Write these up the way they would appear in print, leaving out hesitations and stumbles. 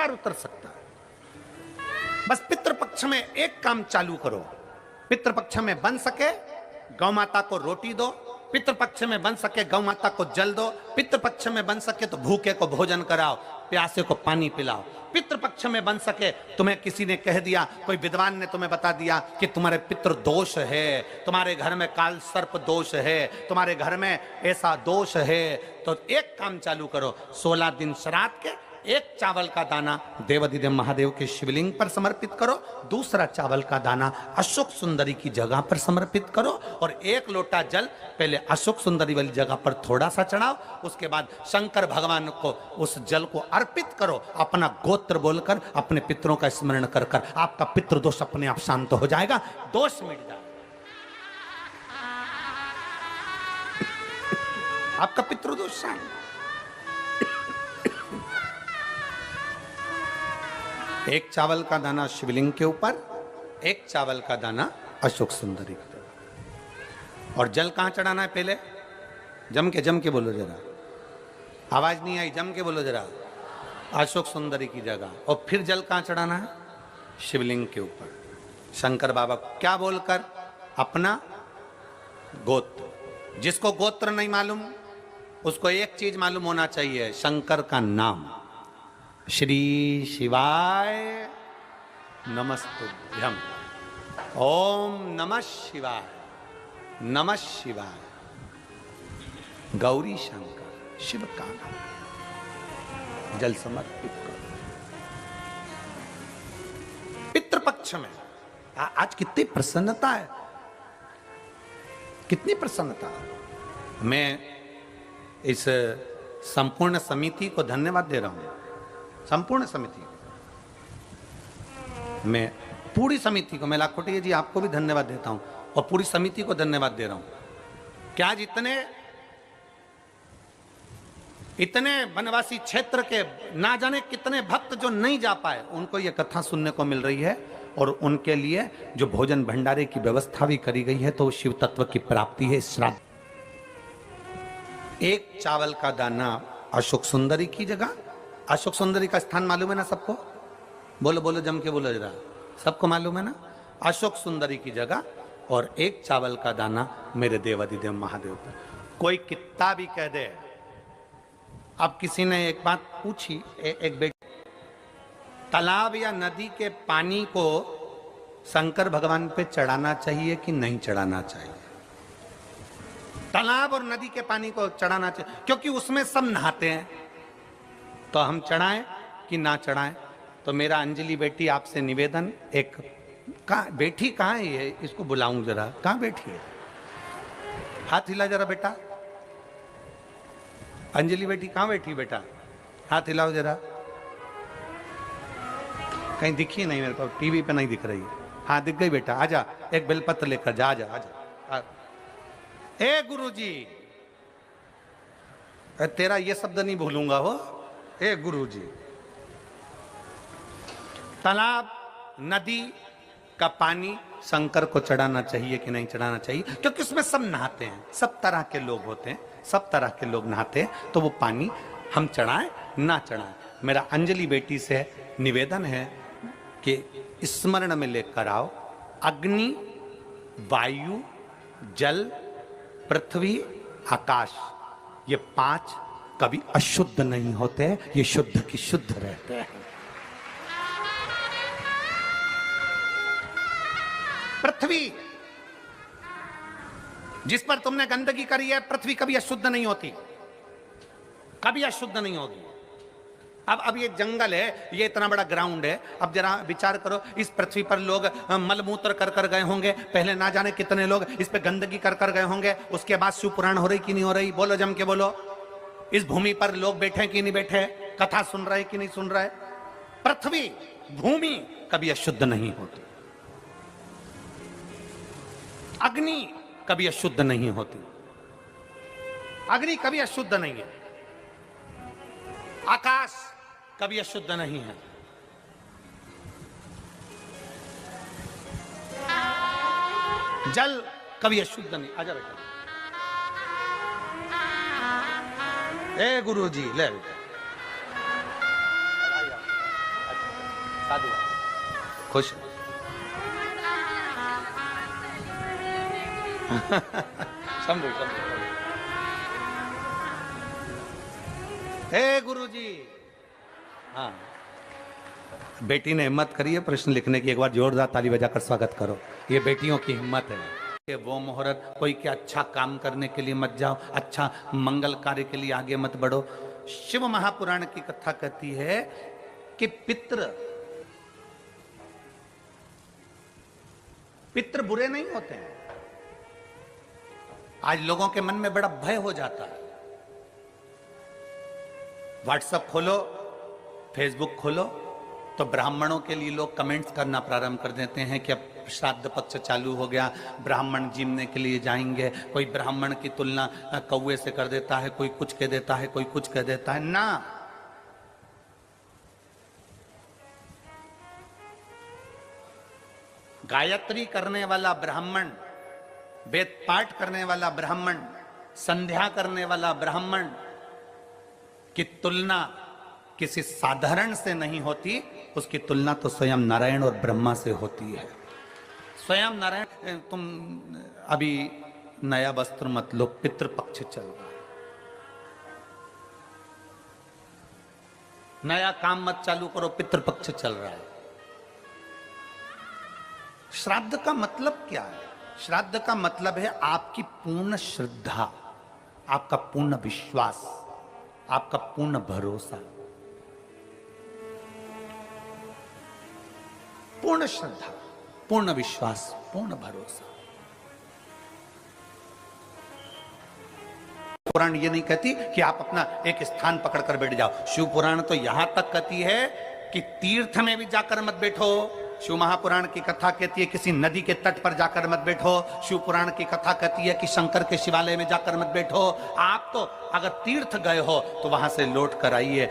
पार उतर सकता है। बस पितृपक्ष में एक काम चालू करो, पितृपक्ष में बन सके गौ माता को रोटी दो, पितृपक्ष में बन सके गौ माता को जल दो, पितृपक्ष में बन सके तो भूखे को भोजन कराओ, प्यासे को पानी पिलाओ। पितृपक्ष में बन सके, तुम्हें किसी ने कह दिया, कोई विद्वान ने तुम्हें बता दिया कि तुम्हारे पितृ दोष है, तुम्हारे घर में काल सर्प दोष है, तुम्हारे घर में ऐसा दोष है, तो एक काम चालू करो, 16 दिन श्राद्ध के एक चावल का दाना देवाधिदेव महादेव के शिवलिंग पर समर्पित करो, दूसरा चावल का दाना अशोक सुंदरी की जगह पर समर्पित करो, और एक लोटा जल पहले अशोक सुंदरी वाली जगह पर थोड़ा सा चढ़ाओ, उसके बाद शंकर भगवान को उस जल को अर्पित करो, अपना गोत्र बोलकर, अपने पितरों का स्मरण कर कर आपका पितृदोष अपने आप शांत हो जाएगा, दोष मिट जाएगा, आपका पितृदोष शांत। एक चावल का दाना शिवलिंग के ऊपर, एक चावल का दाना अशोक सुंदरी की जगह। और जल कहां चढ़ाना है? पहले जम के बोलो जरा, आवाज नहीं आई, जम के बोलो जरा, अशोक सुंदरी की जगह। और फिर जल कहां चढ़ाना है? शिवलिंग के ऊपर, शंकर बाबा क्या बोलकर? अपना गोत्र। जिसको गोत्र नहीं मालूम उसको एक चीज मालूम होना चाहिए, शंकर का नाम, श्री शिवाय नमस्तुभ्यम, ओम नमः शिवाय, नमः शिवाय, गौरी शंकर शिव का नाम। जल समर्पित करो। पितृपक्ष में आज कितनी प्रसन्नता है, कितनी प्रसन्नता। मैं इस संपूर्ण समिति को धन्यवाद दे रहा हूं, संपूर्ण समिति, मैं पूरी समिति को, मैं लाखोटिया जी आपको भी धन्यवाद देता हूं और पूरी समिति को धन्यवाद दे रहा हूं कि आज इतने वनवासी क्षेत्र के ना जाने कितने भक्त जो नहीं जा पाए, उनको यह कथा सुनने को मिल रही है, और उनके लिए जो भोजन भंडारे की व्यवस्था भी करी गई है, तो शिव तत्व की प्राप्ति है श्राद्ध। एक चावल का दाना अशोक सुंदरी की जगह। अशोक सुंदरी का स्थान मालूम है ना सबको? बोलो बोलो, जम के बोलो जरा, सबको मालूम है ना? अशोक सुंदरी की जगह और एक चावल का दाना मेरे देवाधिदेव महादेव पर। कोई कितना भी कह दे। अब किसी ने एक बात पूछी, एक बेटी, तालाब या नदी के पानी को शंकर भगवान पे चढ़ाना चाहिए कि नहीं चढ़ाना चाहिए? तालाब और नदी के पानी को चढ़ाना चाहिए, क्योंकि उसमें सब नहाते हैं, तो हम चढ़ाएं कि ना चढ़ाएं? तो मेरा अंजलि बेटी आपसे निवेदन, एक बेटी कहाँ है ये, इसको बुलाऊं जरा, कहाँ बैठी है? हाथ हिला जरा बेटा, अंजलि बेटी कहाँ बैठी बेटा? हाथ हिलाओ जरा। कहीं दिखी नहीं मेरे को, टीवी पे नहीं दिख रही है। हाँ दिख गई बेटा, आजा, एक बेलपत्र लेकर जा, आजा आजा। ए गुरुजी, तेरा ये शब्द नहीं भूलूंगा हो, ए गुरुजी। तालाब नदी का पानी शंकर को चढ़ाना चाहिए कि नहीं चढ़ाना चाहिए? क्योंकि उसमें सब नहाते हैं, सब तरह के लोग होते हैं, सब तरह के लोग नहाते हैं, तो वो पानी हम चढ़ाएं ना चढ़ाएं? मेरा अंजलि बेटी से निवेदन है कि स्मरण में लेकर आओ, अग्नि, वायु, जल, पृथ्वी, आकाश, ये 5 कभी अशुद्ध नहीं होते, ये शुद्ध की शुद्ध रहते हैं। पृथ्वी जिस पर तुमने गंदगी करी है, पृथ्वी कभी अशुद्ध नहीं होती, कभी अशुद्ध नहीं होगी। अब ये जंगल है, ये इतना बड़ा ग्राउंड है, अब जरा विचार करो, इस पृथ्वी पर लोग मलमूत्र कर कर गए होंगे, पहले ना जाने कितने लोग इस पे गंदगी कर कर गए होंगे, उसके बाद शिव पुराण हो रही कि नहीं हो रही? बोलो जम के बोलो। इस भूमि पर लोग बैठे कि नहीं बैठे, कथा सुन रहे कि नहीं सुन रहे? पृथ्वी, भूमि कभी अशुद्ध नहीं होती, अग्नि कभी अशुद्ध नहीं होती, अग्नि कभी अशुद्ध नहीं है, आकाश कभी अशुद्ध नहीं है, जल कभी अशुद्ध नहीं। आजा बेटा, ए गुरु जी ले बेटा, साधु खुश समझो हे गुरुजी। हाँ, बेटी ने हिम्मत करी है प्रश्न लिखने की, एक बार जोरदार ताली बजाकर स्वागत करो। ये बेटियों की हिम्मत है। कि वो मुहूर्त कोई के अच्छा काम करने के लिए मत जाओ, अच्छा मंगल कार्य के लिए आगे मत बढ़ो। शिव महापुराण की कथा कहती है कि पितृ बुरे नहीं होते हैं। आज लोगों के मन में बड़ा भय हो जाता है। व्हाट्सएप खोलो, फेसबुक खोलो तो ब्राह्मणों के लिए लोग कमेंट्स करना प्रारंभ कर देते हैं कि अब श्राद्ध पक्ष चालू हो गया, ब्राह्मण जीमने के लिए जाएंगे। कोई ब्राह्मण की तुलना कौवे से कर देता है, कोई कुछ कह देता है, कोई कुछ कह देता है। ना, गायत्री करने वाला ब्राह्मण, वेद पाठ करने वाला ब्राह्मण, संध्या करने वाला ब्राह्मण की तुलना किसी साधारण से नहीं होती, उसकी तुलना तो स्वयं नारायण और ब्रह्मा से होती है। स्वयं नारायण, तुम अभी नया वस्त्र मत लो, पितृपक्ष चल रहा है, नया काम मत चालू करो, पितृपक्ष चल रहा है। श्राद्ध का मतलब क्या है? श्राद्ध का मतलब है आपकी पूर्ण श्रद्धा, आपका पूर्ण विश्वास, आपका पूर्ण भरोसा। पूर्ण श्रद्धा, पूर्ण विश्वास, पूर्ण भरोसा। पुराण ये नहीं कहती कि आप अपना एक स्थान पकड़कर बैठ जाओ। शिव पुराण तो यहां तक कहती है कि तीर्थ में भी जाकर मत बैठो। शिव महापुराण की कथा कहती है किसी नदी के तट पर जाकर मत बैठो। शिव पुराण की कथा कहती है कि शंकर के शिवालय में जाकर मत बैठो। आप तो अगर तीर्थ गए हो तो वहां से लौट कर आइए,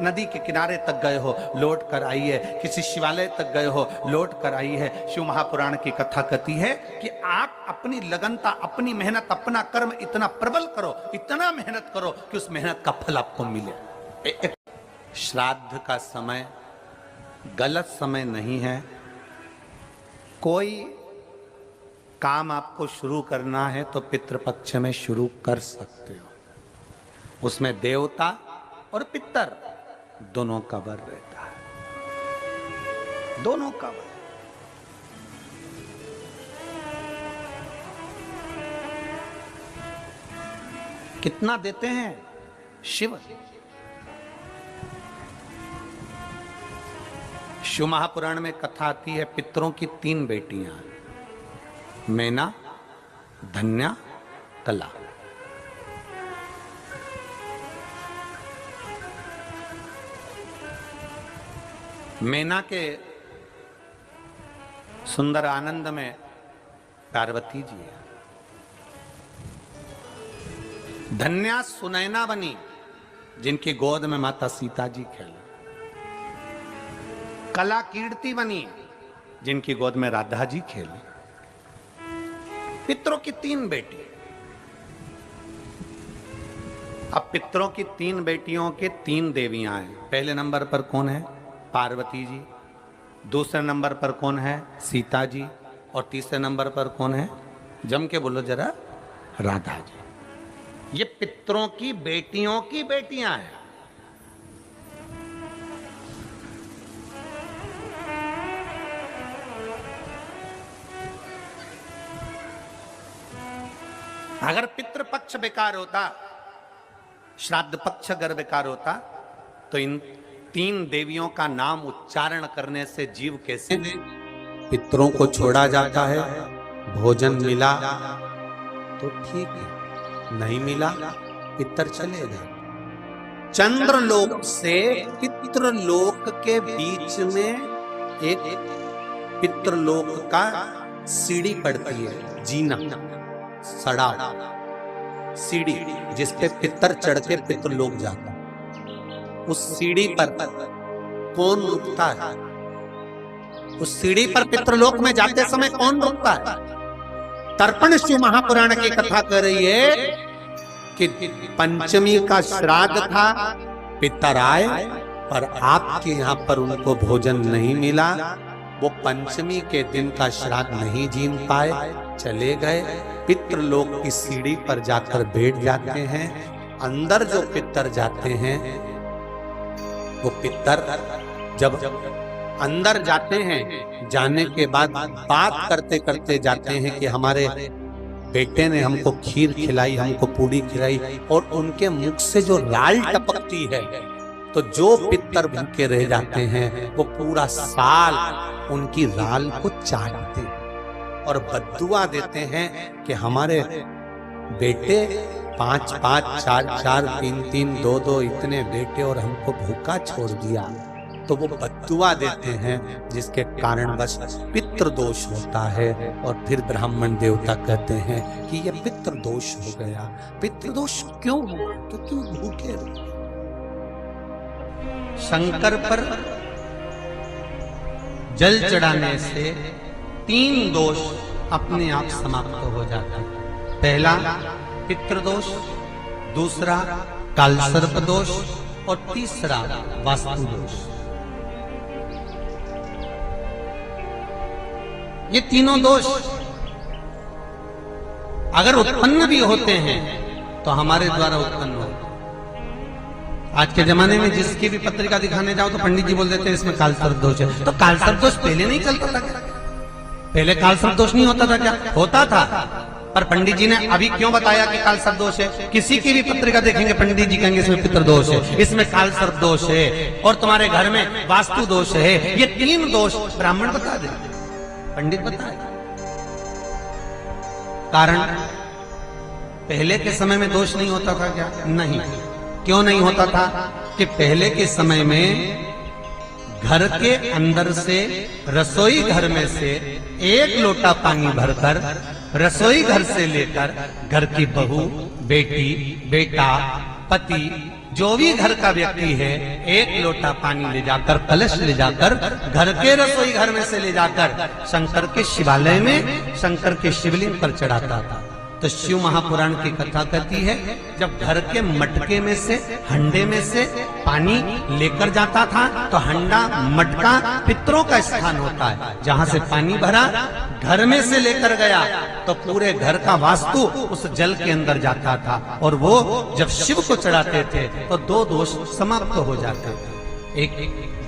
नदी के किनारे तक गए हो लौट कर आइए, किसी शिवालय तक गए हो लौट कर आइए। शिव महापुराण की कथा कहती है कि आप अपनी लगनता, अपनी मेहनत, अपना कर्म इतना प्रबल करो, इतना मेहनत करो कि उस मेहनत का फल आपको मिले। श्राद्ध का समय गलत समय नहीं है। कोई काम आपको शुरू करना है तो पितृपक्ष में शुरू कर सकते हो। उसमें देवता और पितर दोनों का वर रहता है, दोनों का वर। कितना देते हैं शिव? शिव महापुराण में कथा आती है, पितरों की 3 बेटियां, मैना, धन्या, कला। मैना के सुंदर आनंद में पार्वती जी है। धन्या सुनैना बनी, जिनकी गोद में माता सीता जी खेले। कला कीर्ति बनी, जिनकी गोद में राधा जी खेले। पितरों की 3 बेटी। अब पितरों की 3 बेटियों के 3 देवियां हैं। पहले नंबर पर कौन है? पार्वती जी। दूसरे नंबर पर कौन है? सीता जी। और तीसरे नंबर पर कौन है? जम के बोलो जरा, राधा जी। ये पितरों की बेटियों की बेटियां हैं। अगर पितृपक्ष बेकार होता, श्राद्ध पक्ष अगर बेकार होता, तो इन 3 देवियों का नाम उच्चारण करने से जीव कैसे? पितरों को छोड़ा जाता है, भोजन मिला तो ठीक है, नहीं मिला पितर चले गए। चंद्रलोक से पितृलोक के बीच में एक पितृलोक का सीढ़ी पड़ती है, जीना, सड़ा सीढ़ी, जिसपे पितर चढ़ के पितृलोक जाता। उस सीढ़ी पर कौन रुकता है? उस सीढ़ी पर पितृलोक में जाते समय कौन रुकता है? तर्पण शिव महापुराण की कथा कर रही है कि पंचमी का श्राद्ध था, पितर आए, पर आपके यहाँ पर उनको भोजन नहीं मिला, वो पंचमी के दिन का श्राद्ध नहीं जीन पाए, चले गए। पितृलोक की सीढ़ी पर जाकर बैठ जाते हैं। अंदर जो पितर जाते हैं, वो पितर जब अंदर जाते हैं, जाने के बाद बात करते करते जाते हैं कि हमारे बेटे ने हमको खीर खिलाई, हमको पूड़ी खिलाई, और उनके मुख से जो लाल टपकती है, तो जो पितर भूखे रह जाते हैं वो पूरा साल उनकी राल को चाटते हैं और बद्दुआ देते हैं कि हमारे बेटे 5 5 4 4 3 3 2 2 इतने बेटे और हमको भूखा छोड़ दिया। तो वो बद्दुआ देते हैं, जिसके कारणवश पितृदोष होता है। और फिर ब्राह्मण देवता कहते हैं कि ये पितृदोष हो गया। पितृदोष क्यों हुआ? क्योंकि भूखे रहे। शंकर पर जल चढ़ाने से 3 दोष अपने आप समाप्त हो जाते हैं। पहला पितृदोष, दूसरा कालसर्प दोष और तीसरा वास्तु दोष। ये तीनों दोष अगर उत्पन्न भी होते हैं तो हमारे द्वारा उत्पन्न होते। आज के जमाने में जिसकी भी पत्रिका दिखाने जाओ तो पंडित जी बोल देते हैं इसमें कालसर्प दोष है। तो कालसर्प दोष पहले नहीं चलता था क्या? पहले कालसर्प दोष नहीं होता था क्या? होता था, पर पंडित जी ने अभी क्यों बताया कि कालसर्प दोष है? किसी की भी पत्रिका देखेंगे पंडित जी कहेंगे इसमें पितृ दोष है, इसमें कालसर्प दोष है और तुम्हारे घर में वास्तु दोष है। ये 3 दोष ब्राह्मण बता दे, पंडित बताए। कारण पहले के समय में दोष नहीं होता था क्या? नहीं। क्यों नहीं होता था? कि पहले के समय में घर के अंदर से रसोई घर में से 1 लोटा पानी भरकर रसोई घर से लेकर घर की बहू, बेटी, बेटा, पति, जो भी घर का व्यक्ति है 1 लोटा पानी ले जाकर, कलश ले जाकर घर के रसोई घर में से ले जाकर शंकर के शिवालय में, शंकर के शिवलिंग पर चढ़ाता था। तो शिव महापुराण की कथा कहती है जब घर के मटके में से, हंडे में से पानी लेकर जाता था तो हंडा, मटका पितरों का स्थान होता है। जहां से पानी भरा घर में से लेकर गया तो पूरे घर का वास्तु उस जल के अंदर जाता था। और वो जब शिव को चढ़ाते थे तो 2 दोष समाप्त हो जाते थे। एक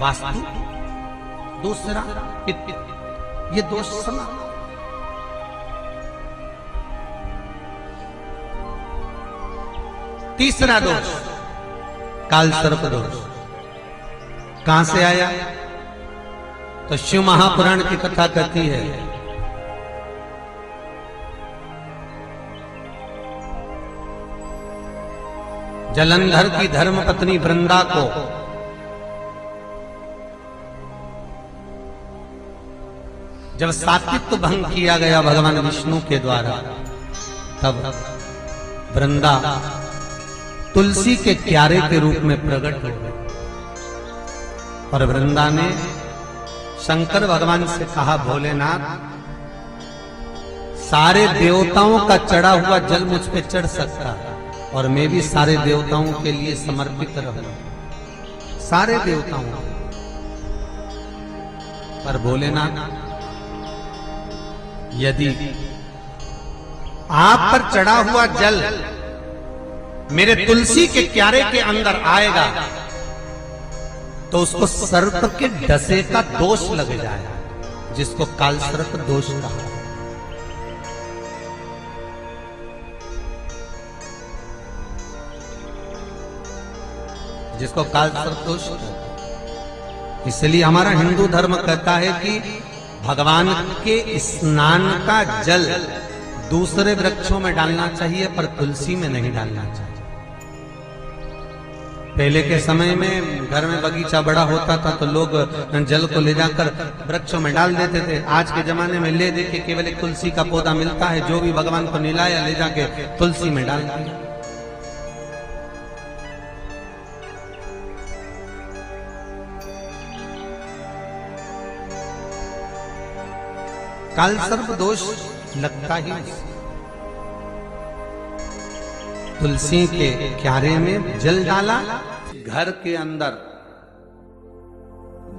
वास्तु, दूसरा पितृ। ये दोष समाप्त। तीसरा दोष कालसर्प दोष कहां से आया? तो शिव महापुराण की कथा कहती है जलंधर की धर्मपत्नी वृंदा को जब सात्वित्व भंग किया गया भगवान विष्णु के द्वारा, तब वृंदा तुलसी के क्यारे के रूप में प्रकट हो गई। और वृंदा ने शंकर भगवान से कहा, भोलेनाथ, सारे देवताओं का चढ़ा हुआ जल मुझ पे चढ़ सकता है और मैं भी सारे देवताओं के लिए समर्पित रहूं, सारे देवताओं। पर भोलेनाथ, यदि आप पर चढ़ा हुआ जल मेरे तुलसी के क्यारे के अंदर आएगा तो उसको सर्प के डसे का दोष लग जाएगा, जिसको कालसर्प दोष कहा। जिसको कालसर्प दोष कहा। इसलिए हमारा हिंदू धर्म कहता है कि भगवान के स्नान का जल दूसरे वृक्षों में डालना चाहिए पर तुलसी में नहीं डालना चाहिए। पहले के समय में घर में बगीचा बड़ा होता था तो लोग जल को ले जाकर वृक्षों में डाल देते थे। आज के जमाने में ले देके केवल एक तुलसी का पौधा मिलता है, जो भी भगवान को निलाया ले जाके तुलसी में डाल दिया। कालसर्प दोष लगता ही तुलसी के क्यारे में जल डाला, घर के अंदर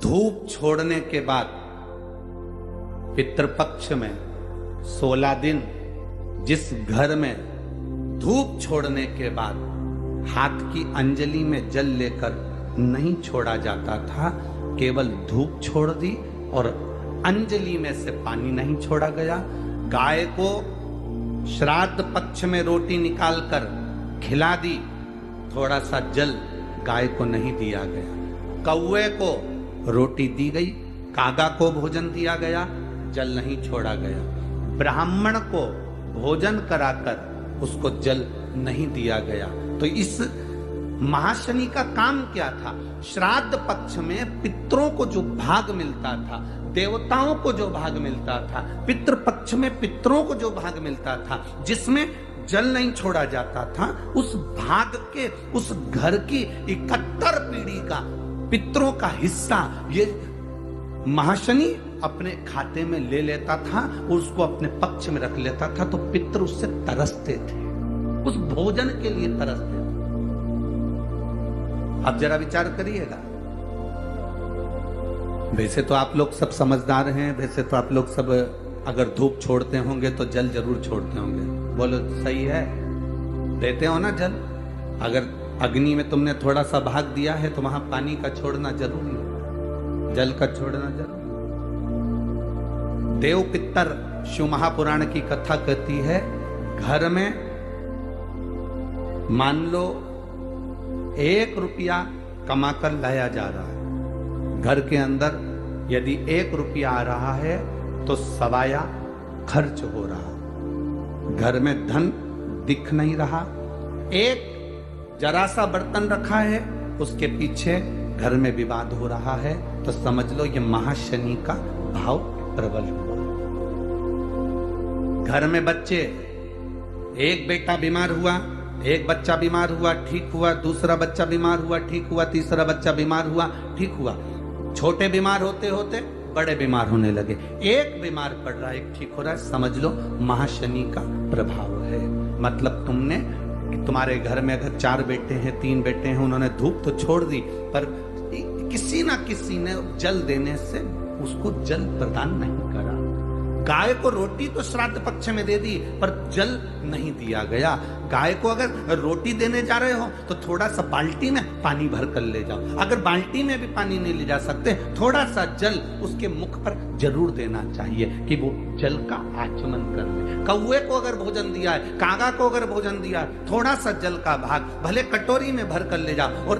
धूप छोड़ने के बाद पितृपक्ष में 16 दिन जिस घर में धूप छोड़ने के बाद हाथ की अंजलि में जल लेकर नहीं छोड़ा जाता था, केवल धूप छोड़ दी और अंजलि में से पानी नहीं छोड़ा गया। गाय को श्राद्ध पक्ष में रोटी निकालकर खिला दी, थोड़ा सा जल गाय को नहीं दिया गया। कौवे को रोटी दी गई, कागा को भोजन दिया गया, जल नहीं छोड़ा गया। ब्राह्मण को भोजन कराकर उसको जल नहीं दिया गया। तो इस महाशनि का काम क्या था? श्राद्ध पक्ष में पितरों को जो भाग मिलता था, देवताओं को जो भाग मिलता था, पितृ पक्ष में पितरों को जो भाग मिलता था, जिसमें जल नहीं छोड़ा जाता था, उस भाग के उस घर की 71 पीढ़ी का पितरों का हिस्सा ये महाशनि अपने खाते में ले लेता था और उसको अपने पक्ष में रख लेता था। तो पितृ उससे तरसते थे, उस भोजन के लिए तरसते थे। अब जरा विचार करिएगा। वैसे तो आप लोग सब समझदार हैं, वैसे तो आप लोग सब अगर धूप छोड़ते होंगे तो जल जरूर छोड़ते होंगे। बोलो सही है, देते हो ना जल। अगर अग्नि में तुमने थोड़ा सा भाग दिया है तो वहां पानी का छोड़ना जरूरी है, जल का छोड़ना जरूरी। देव पितर शिव महापुराण की कथा कहती है, घर में मान लो 1 रुपया कमाकर लाया जा रहा है, घर के अंदर यदि 1 रुपया आ रहा है तो सवाया खर्च हो रहा। घर में धन दिख नहीं रहा, एक जरा सा बर्तन रखा है, उसके पीछे घर में विवाद हो रहा है, तो समझ लो ये महाशनि का भाव प्रबल हुआ। घर में बच्चे, एक बेटा बीमार हुआ, एक बच्चा बीमार हुआ, ठीक हुआ, दूसरा बच्चा बीमार हुआ, ठीक हुआ, तीसरा बच्चा बीमार हुआ, ठीक हुआ। छोटे बीमार होते होते बड़े बीमार होने लगे, एक बीमार पड़ रहा है, एक ठीक हो रहा है, समझ लो महाशनि का प्रभाव है। मतलब तुमने, तुम्हारे घर में अगर 4 बेटे हैं, 3 बेटे हैं, उन्होंने धूप तो छोड़ दी, पर किसी ना किसी ने जल देने से उसको जल प्रदान नहीं करा। गाय को रोटी तो श्राद्ध पक्ष में दे दी, पर जल नहीं दिया गया। गाय को अगर रोटी देने जा रहे हो तो थोड़ा सा बाल्टी में पानी भर कर ले जाओ। अगर बाल्टी में भी पानी नहीं ले जा सकते, थोड़ा सा जल उसके मुख पर जरूर देना चाहिए कि वो जल का आचमन कर ले। कौवे को अगर भोजन दिया है, कागा को अगर भोजन दिया है, थोड़ा सा जल का भाग भले कटोरी में भर कर ले जाओ और